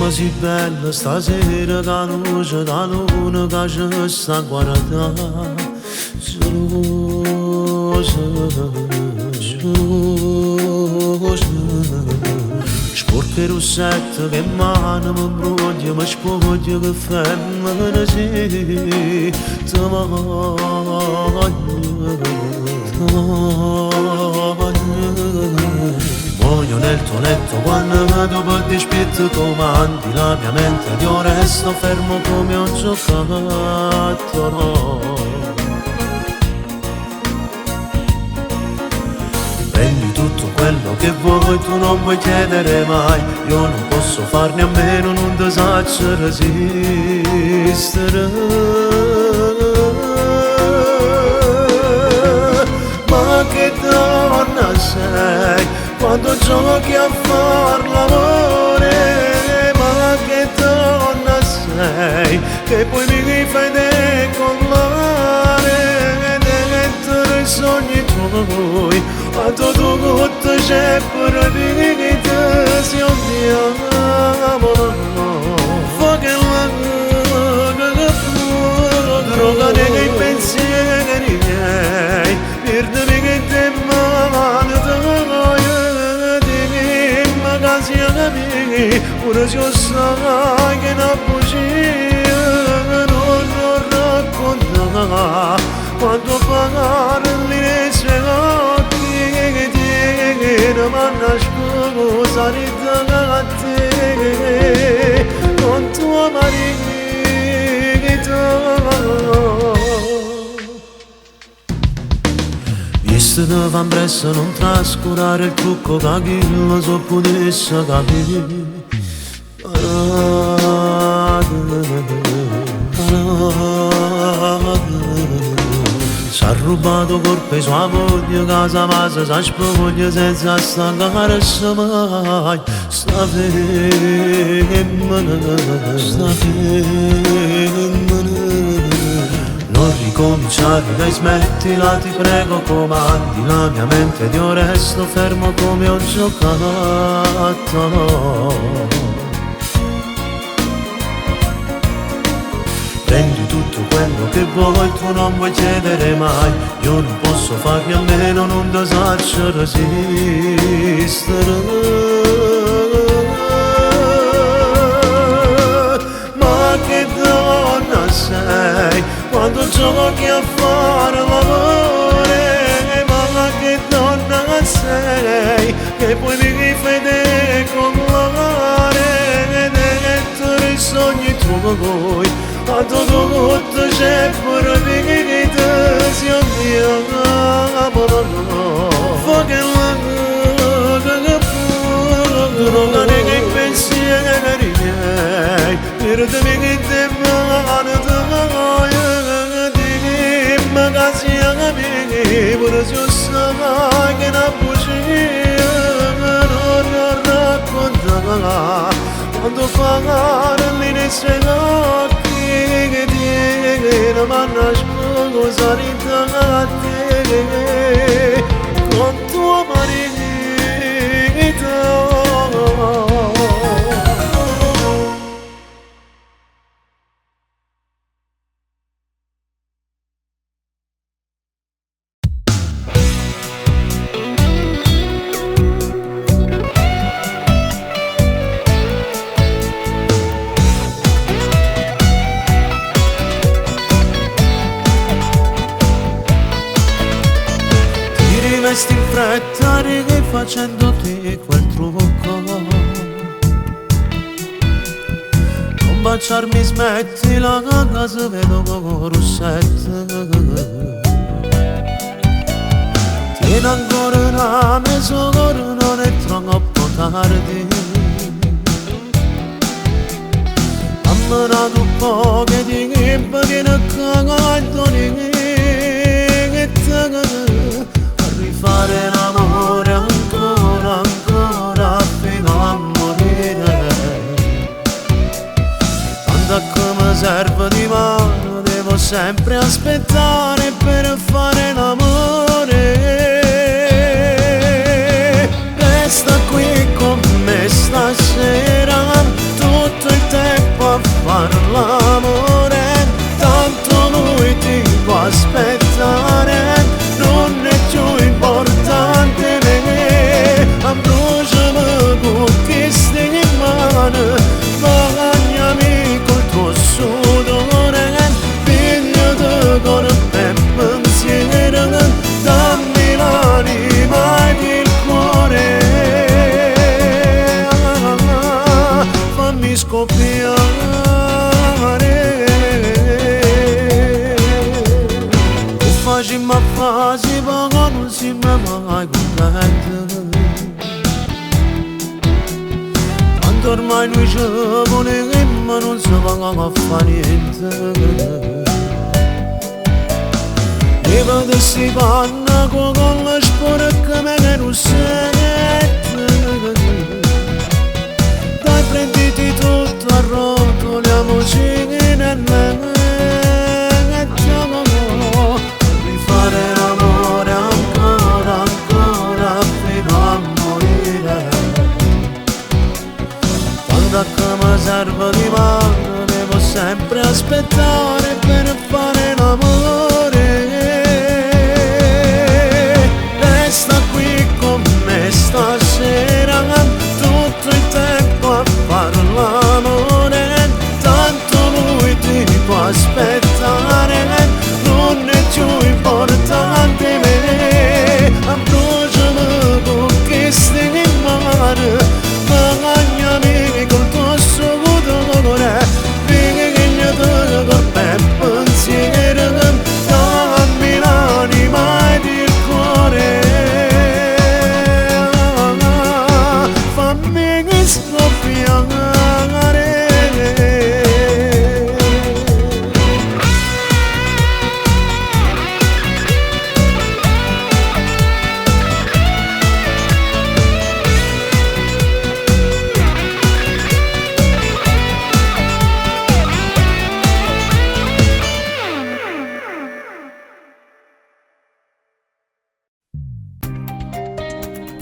così bella stasera che la luce da luna che ci sta a guardare. Gelosa, gelosa. Sporca il rossetto che mano mi bruglia, mi spoglia che femmina sì. Ti voglio, muoio nel tuo letto quando dopo ti spetto comandi la mia mente, io resto fermo come un giocattolo. Prendi tutto quello che vuoi, tu non puoi chiedere mai, io non posso farne a meno, non ti saggio resistere. Ma che donna sei quando giochi a far l'amore, ma che donna sei che poi mi fai decollare dentro i sogni tuoi, quando tu c'è per dire che si odiamo. Fa che droga nei pensieri miei, perdimi che te mano ora si sa che una bugia non racconta quando parli nei suoi occhi che ti manna scusare da te con tuo marito. Visto che van presso non trascurare il trucco che chi lo so potesse capire. S'ha rubato corpo e sua moglie, casa masa, s'ha spoglia senza stancarsi mai. Sta femmina, non ricominciare, dai smettila, ti prego, comandi la mia mente, io resto fermo come un giocattolo. Prendi tutto quello che vuoi, tu non vuoi chiedere mai, io non posso farmi a meno, non ti saggio resistere. Ma che donna sei quando giochi a fare l'amore, ma che donna sei che poi mi fai decollare dentro i sogni tuoi, quando tutto c'è per dire che si odiamo. Fa che droga nei pensieri miei, perdimi che te mano dimmi che sia mia, pure se sa che una bugia non racconta quando parli nei suoi occhi che ti manna scusare da te con tuo marito. Resti in fretta rifacendoti quel trucco, non baciarmi smetti la ganga se vedo con russette. Tieni ancora una mezz'ora, non è troppo tardi, ammirato un po' che ti viene cagando che te fare l'amore ancora, ancora fino a morire. Tanto come serve di mano, devo sempre aspettare per fare l'amore. Resta qui con me stasera, tutto Oggi mi fa si ma non si mai contento. Quando ormai noi ci voleremo non si va a fare niente. E vado si panna con la sporca che non sente. Dai prenditi tutto a rotoliamoci nel letto. Fare l'amore ancora, ancora fino a morire. Quando mi serve di mano devo sempre aspettare per fare l'amore. Resta qui con me stasera, tutto il tempo a fare l'amore. Tanto lui ti può aspettare, non è più importante me. Approcciami con queste in mare, bagnami col tuo sudore, finché che gli do corpo e pensiero, dammi l'anima ed il cuore. Fammi scoppiare.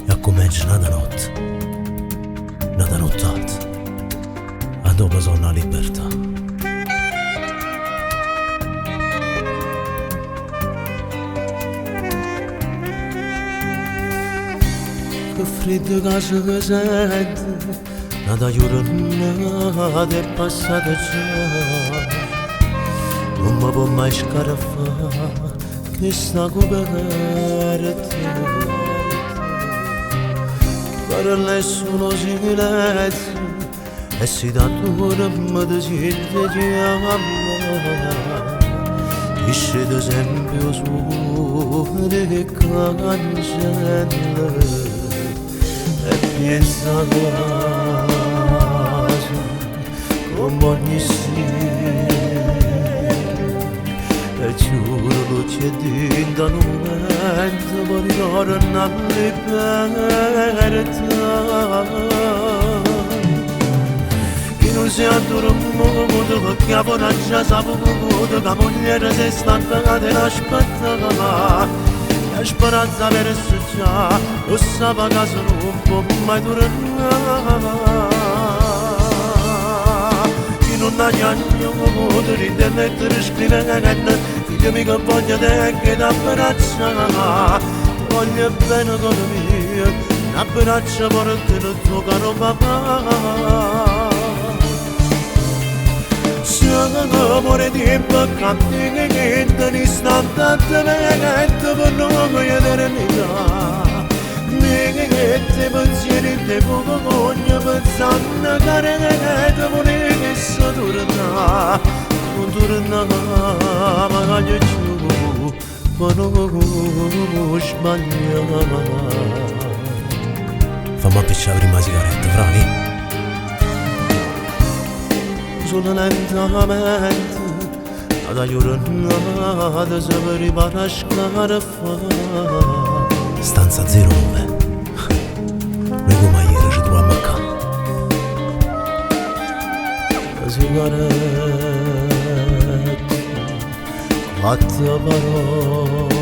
E comincia una nottata, a dopo sono la libertà. Che freddo che si sente, una giornata è passata già. Non mi può mai scarafare che sta coperta. Per lei sono silenzio e si dà turma di gente che ama. Esce d'esempio sulle cancelle e pensa quasi come ogni sera. E giuro c'è dentro un momento per tornare a libertà. Che non si addormenta perché la foraggia saputo che la moglie si sta pagata e l'aspetta. La speranza per essere già lo sapeva che non può mai tornare. Non ha niente di internet scrivere, figlio mica voglio te che t'abbraccia. Voglio bene con me, abbraccia forte il tuo caro papà. Se l'amore ti imbaccanti che ti istante a te per non vedere mica. Che te pensieri te poco voglio pensando che te volevi se torna. Non torna magari giù, ma non sbaglia. Fammi appicciare prima la sigaretta, frani. Solo lentamente, ad giornata se per ripara a scarafare. Stanza 09. Noi come ieri ci troviamo a casa. La sigaretta, 4 parole.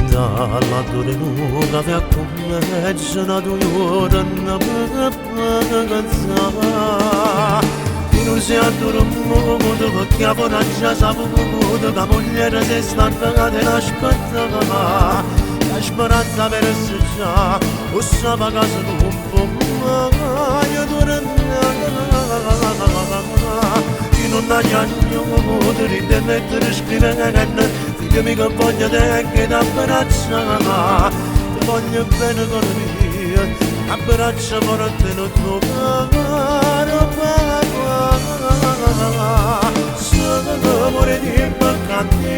Dalla dure nuova che accommeggio una giornata per cansare. Non si addormenta perché la foraggia saputo che la moglie si sta pagata e l'aspetta. La speranza per essere già lo sapeva che non può mai tornare. Chi non ha niente di internet scrivere, figlio mica voglio te che t'abbraccia. Ti voglio bene con me, abbraccia forte il tuo caro papà. Se l'amore ti imbaccanti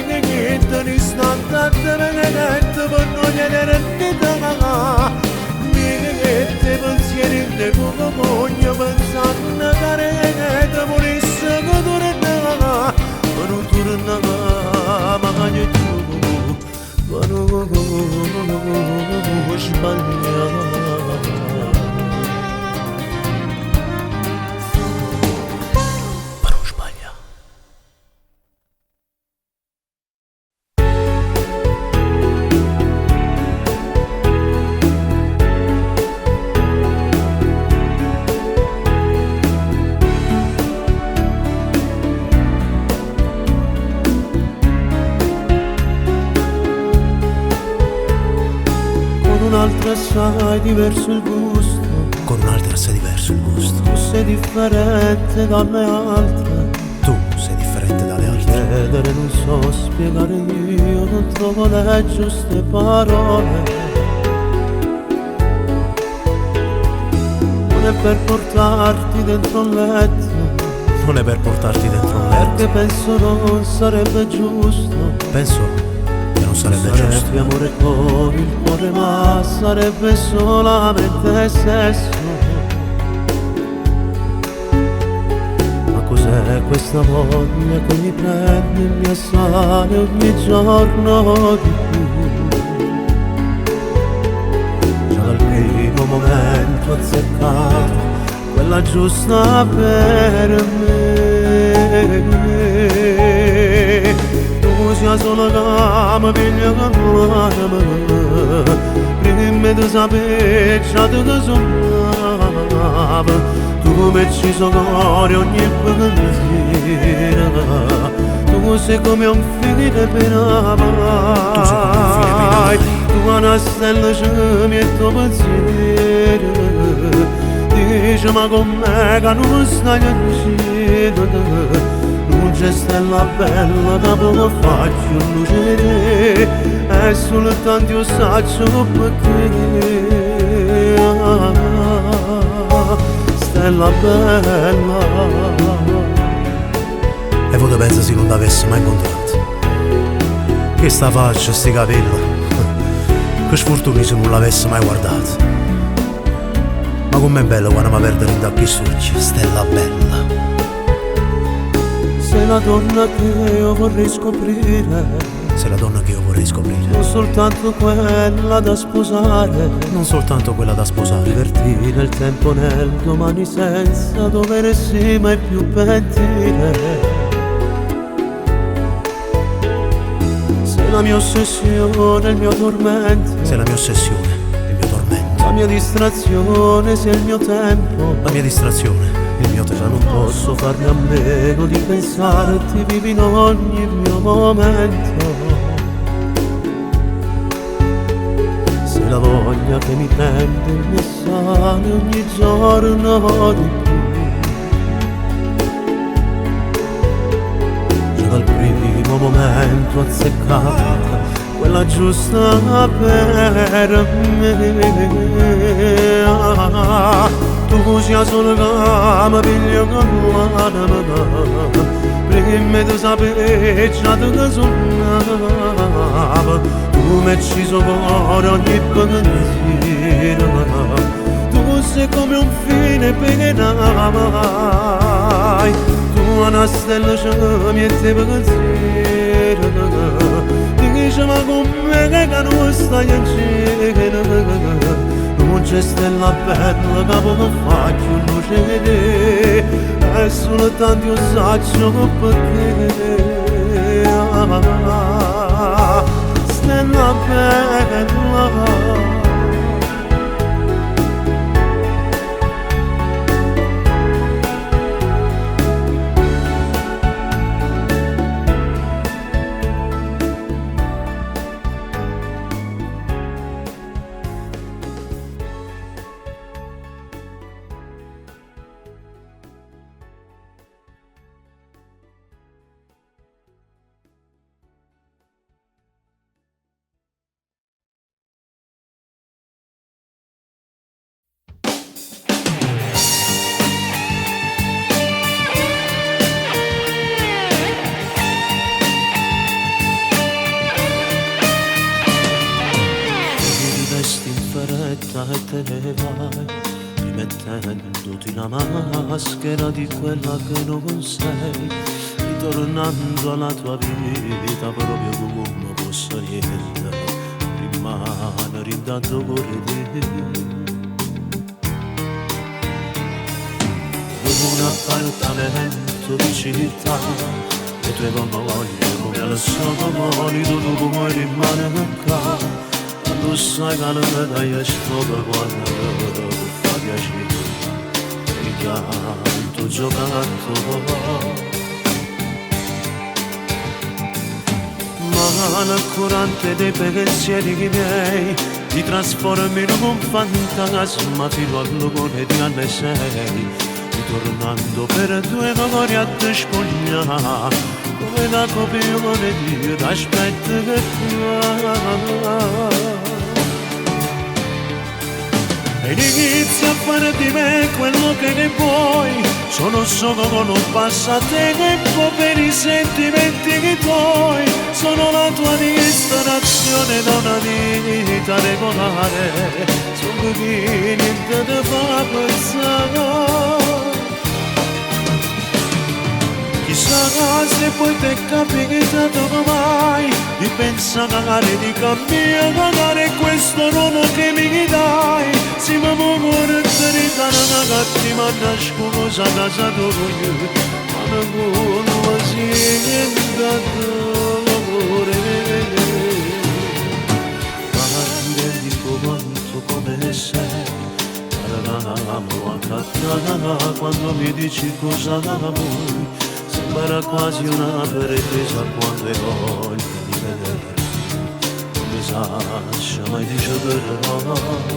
sbagliare. Ma non sbaglia. Un'altra assai diverso il gusto, con un'altra assai diverso il gusto. tu sei differente dalle altre, Tu sei differente dalle altre. chiedere non so spiegare, io non trovo le giuste parole. Non è per portarti dentro un letto, Non è per portarti dentro un letto. perché penso non sarebbe giusto. Penso che non sarebbe giusto. Sarebbe amore con il cuore, ma sarebbe solamente sesso. Ma cos'è questa voglia che mi prende e mi assale ogni giorno di più? Già dal primo momento azzeccato quella giusta per me. Tu sia solo che mi piglia con l'anima, prima di sapere già che sognava. Tu mi hai ucciso cuore ogni pensiero, tu sei come un fine per amare. Tu una stella ci mi è tuo pensiero, dice ma con me che non stai in cielo. Non c'è stella bella che può farci luce, è soltanto io saggio perché. Stella bella. E voi pensa se non l'avessi mai incontrato? Che sta faccia, sti capelli, che sfortuna se non l'avessi mai guardato. Ma com'è bello quando mi perdono in tappi succi, stella bella. Sei la donna che io vorrei scoprire, Sei la donna che io vorrei scoprire, non soltanto quella da sposare. non soltanto quella da sposare. Divertire il tempo nel domani senza doversi mai più pentire. Sei la mia ossessione, il mio tormento, Sei la mia ossessione, il mio tormento, la mia distrazione, sei il mio tempo. la mia distrazione, il mio Già tesoro. non posso farne a meno di pensarti, vivi in ogni mio momento. Sei la voglia che mi prende e mi assale ogni giorno di più. Già dal primo momento azzeccata quella giusta per me. Tu sia solo che mi piglio con l'anima, prima di sapere già che sognava. Tu mi hai ucciso cuore ogni pensiero, tu sei come un fine penai. Tu una stella ci mette pensiero, dice ma con me che non stai in cielo. Non c'è stella bella che può farci luce, è soltanto io saggio perché. Stella bella. E te ne vai, rimettendoti la maschera di quella che non sei, ritornando alla tua vita proprio come uno posso niente, rimane intanto correre. Un appartamento di città, le tue voglie come al solito tu puoi rimanere qua. Quando sai che la medaglia è stata quando fa piacere, e canto giocando. Ma l'accurante dei pensieri miei ti trasformi in un fantasma fino all'ugone di alle 6. Tornando per due ore a te spogliare, come da copione di t'aspetto che e inizia a fare di me quello che ne vuoi. Sono solo un passatempo per i sentimenti tuoi. Sono la tua distrazione da una vita regolare. Sono chi niente ti fa pensare. Chissà se poi ti è capitato mai di pensare di cambiare questo ruolo che mi dai. Si mi muore di ridare una cattiva nascosa casa tua, ma non si è datore. Ma dico quanto come sei, parliamo a cattare quando mi dici cosa vuoi. Sembra quasi una pretesa quando hai voglia di vedere. Non mi lascia mai dicere no.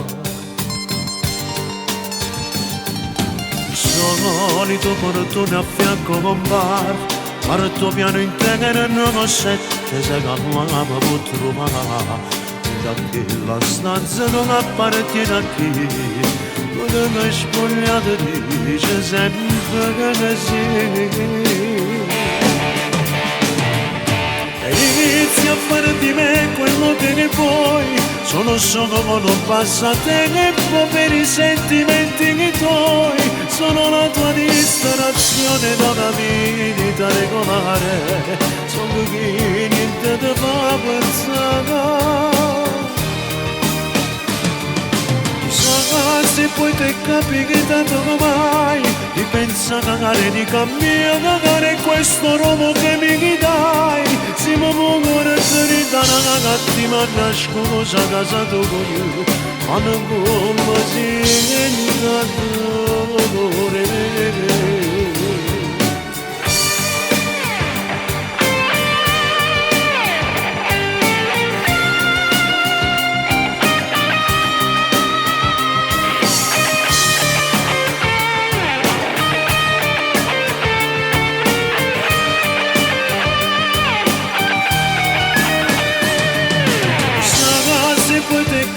Solito portone a fianco con bar, parto piano intero non sette se calmava può trovare. Da che la stanza non appartiene a chi, quello che è spogliato dice sempre che sì. E inizia a fare di me quello che ne vuoi. Sono solo un passatempo per i sentimenti tuoi. Sono la tua distrazione da una vita regolare. Sono chi niente ti fa pensare. Chissà se poi ti è capitato mai di pensare di cambiare questo ruolo che mi dai. Si mi muore di dare una cattiva nascosa casa tua, ma non come si è datore.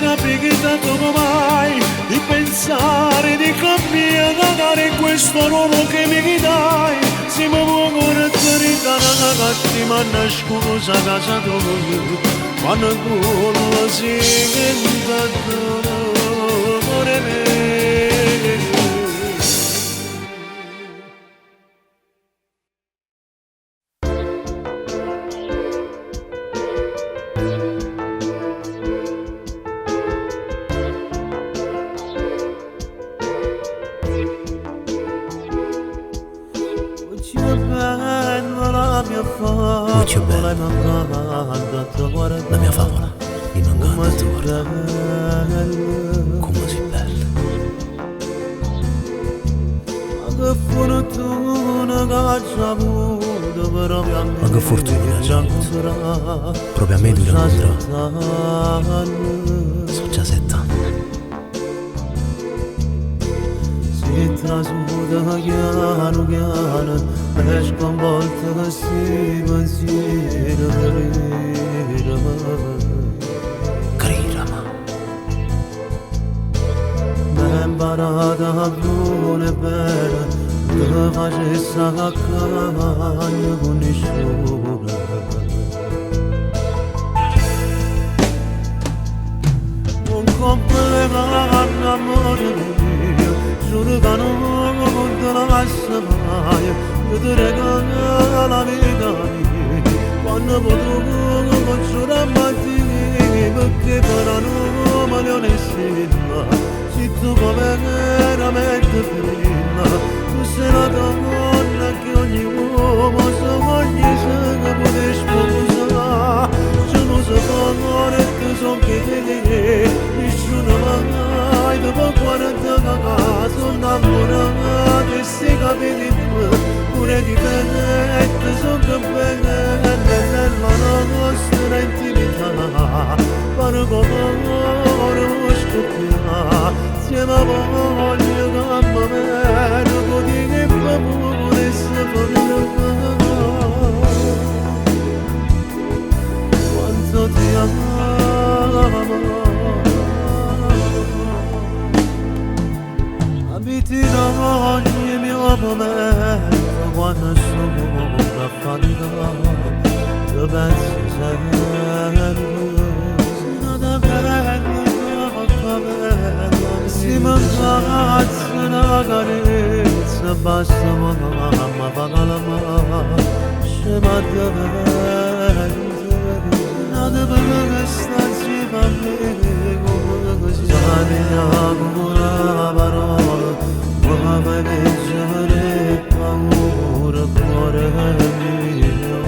Capitato mai di pensare di cambiare questo ruolo che mi dai. Si mi muore di dare una cattiva nascosa casa tua, ma non quello si è datore. Molto bella la mia favola, mi manca tanto guardare come si bella. Ma che fortuna che ci ha avuto proprio a me, Ma che fortuna ci ha avuto proprio a me di incontrare. Sono già 7 anni. Si trasuda piano piano e sconvolta questi pensieri Carirama. m'è imparata a buone bene che facesse la cagna con nessuno. Non comprerà l'amore mio, giuro che non te la lascio mai. Io ti regalo la vita mia, quando potevo giurare a te. perché però non me ne onestina, se tu come veramente prima, tu sei la donna che ogni uomo sogna se che puoi sposare, se non si fa amore tu son che te, nessuno mai dopo 40 anni sono innamorato e si capiti pure di te sono che bene nella nostra intimità per come scoppia insieme a voglio che a me dopo di che pure se parla quanto ti amo abiti da ogni mio momento quando sono affatica ti penso sempre sino da bello si manca una carezza basta mamma paga la mano scema di avere nada per me che sta insieme a me come così come una parola come fai leggere paura cuore mio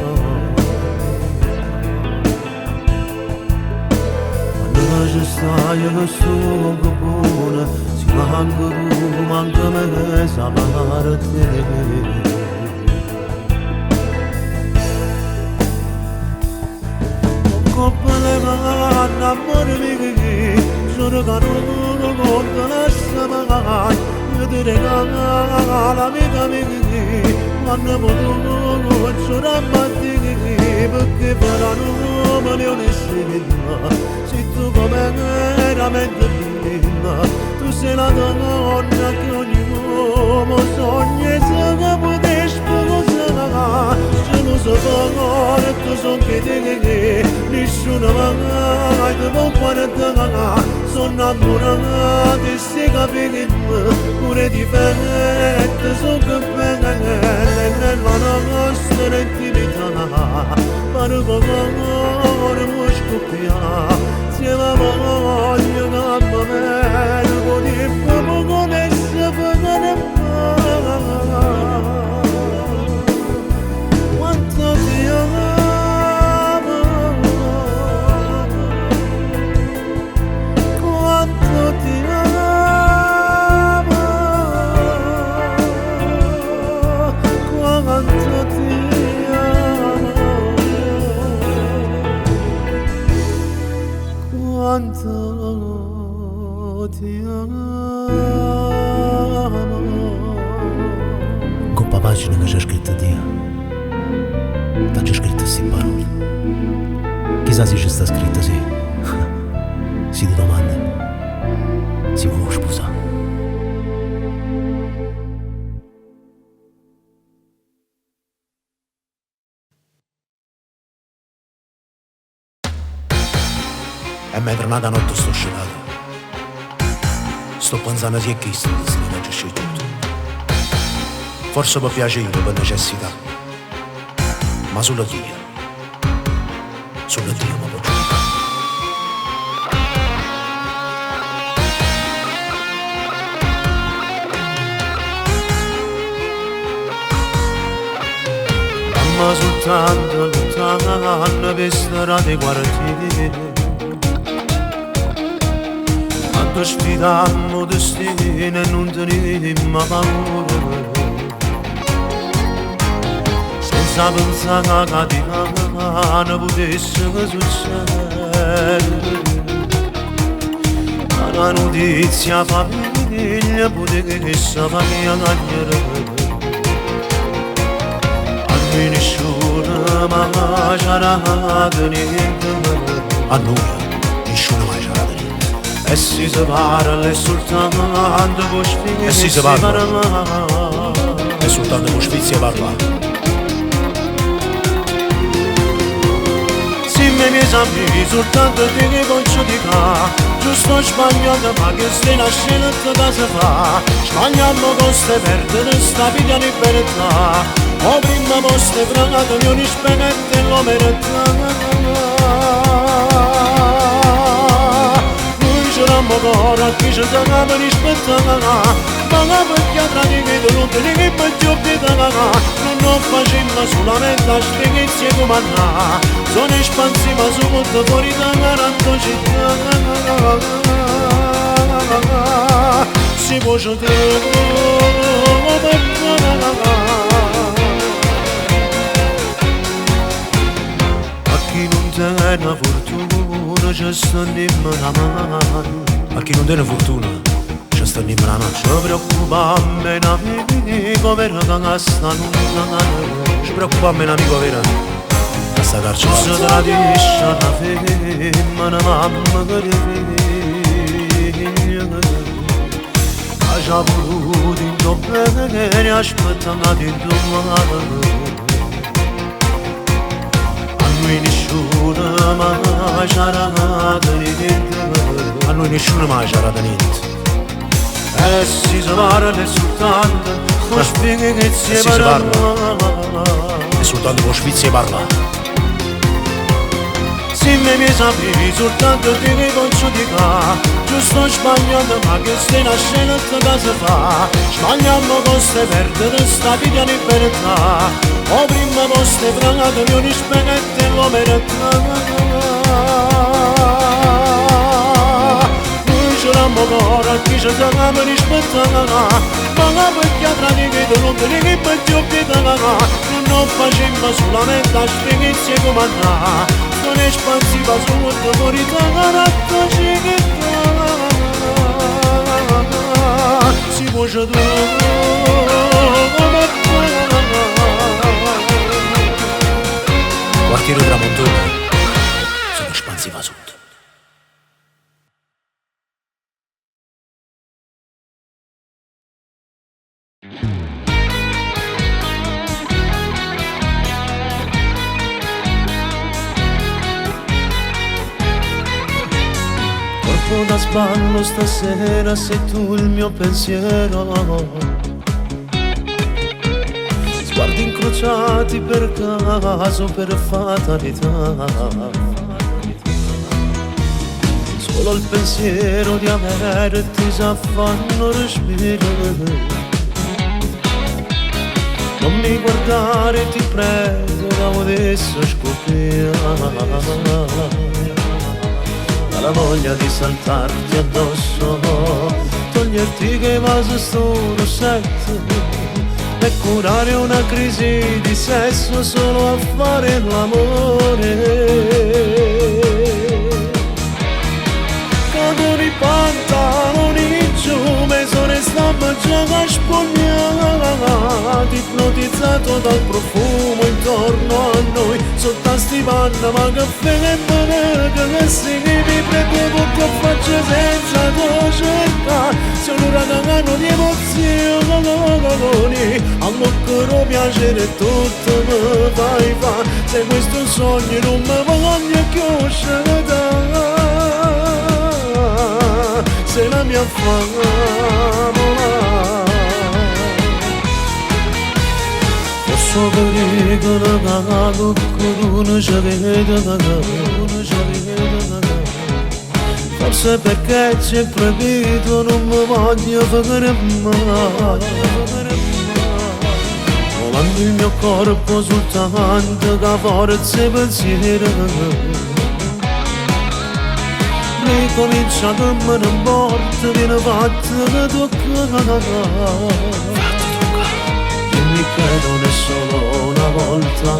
quando ci stai che sono buona si manca tu manca me sapere te coppole vanno amore mio sono canuto con la samai io ti regalo la vita mia quando potuto sono amati perché però non me ne onestina se tu come veramente prima tu sei la donna che ogni uomo sogna e se che puoi sposare se non so fare tu son che te nessuno mai dopo 40 anni sono innamorato e si capiti pure difetto sono che bene nella nostra intimità per come scoppia insieme a voglio che a me dopo di poco ne sapere quanto ti amo quanto ti amo quanto ti amo quanto ti amo Coppa pagina che c'è scritto Dio c'è scritto queste parole chissà se ci sta scritto sì si ti domanda si può sposare e mentre una notte sto scenato sto pensando se è chiesto che se ne faccia tutto forse per piacere, per necessità ma solo Dio mi può giudicare mamma soltanto lontana per strade quartiere quando sfidammo destino e non tenemmo paura senza pensare che di mano potesse succedere la notizia famiglia potesse farmi cagliere nessuno mai ci ha dato niente a noi nessuno mai ci ha dato niente e si separa soltanto con sfizi e si separa e soltanto con sfizi e parla se mi esami soltanto te che puoi giudicare giusto sbagliato ma che sei una scelta da si fa sbagliamo con ste perdere sta vita libertà o prima poste franato io rispetto e lo merita ora chi ci sarà per rispettare, ma la vecchia tradizione non te ne che più obbedire, non facciamo solamente a spiegazione come andare, sono espansiva su molto fuori da la città, si può giocare. A chi non tiene fortuna ci stanno in mano, A chi non tiene fortuna ci stanno in mano. ci preoccupa a me un amico per che sta lontano, Ci preoccupa a me un amico vero a sta ci carcere. si tradisce una femmina, mamma che figlia, ha già voluto in bene, aspettando di domani. Nessuno mai ci ha dato niente, A noi nessuno mai ci ha dato niente. e si parla soltanto con spighe che si si parla. E soltanto con sfizi parla. Se mi sapevi soltanto di che posso dire, giusto sbagliando ma che stai una scena che si fa, sbagliamo con ste perdere sta vita libertà, o prima poste pranato mio rispetto e lo merita. Noi ce l'abbiamo ancora chi ci siamo rispettare, ma la vecchia tradizione non te ne che più obbedire, non facciamo solamente a spiegazione come andare, non espansiva su molto fuori da la città, si può giocare. Quartiere Tramontone sono espansiva sud. Corpo da sballo stasera sei tu il mio pensiero, sguardi incrociati per caso, per fatalità, solo il pensiero di averti sa fanno respirare. Non mi guardare ti prego, da adesso scoprire la voglia di saltarti addosso, toglierti che vaso sto rossetto e curare una crisi di sesso solo a fare l'amore. Cadono i pantaloni giù, me sono stato già spognato, ipnotizzato dal profumo intorno a noi, sotto sti panna ma che femmina che si mi prende tutto a faccia senza cercare, sono un uragano di emozioni, a moccoro piacere tutto mi fai fa, se questo è un sogno non mi voglio più uscire, se la mia favola posso pericolo cagato con uno ci vede, forse perché c'è proibito non mi voglio fare male, volando il mio corpo soltanto che forza e pensiero. Ricomincia da me non morte, viene fatta che tocca. Dimmi che non è solo una volta,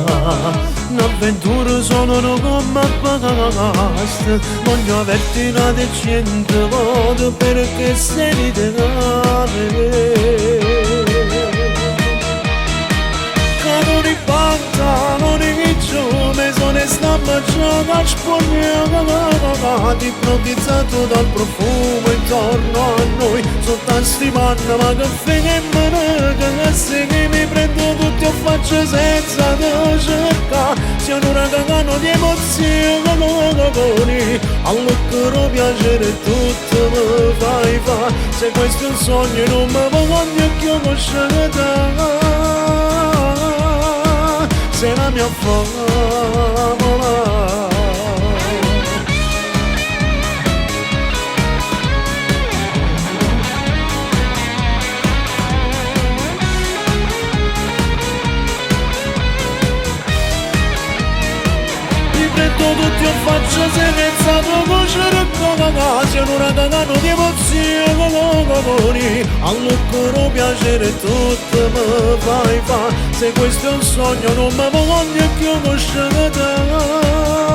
un'avventura solo non come basta. Voglio averti una decente volta perché sei ideale. Cadono i pantaloni giù, me sono stato già spognato, ipnotizzato dal profumo intorno a noi, sotto sti panna ma che femmina che se mi prendo tutti a faccia senza cercare, sia un uragano di emozioni, all'occhio piacere tutto mi fai fa, se questo è un sogno non mi voglio più conoscere. Se la mia favola faccia senza conoscere se non uragano di emozioni al cuore piacere tutto mi fai fa se questo è un sogno non mi voglio più conoscere te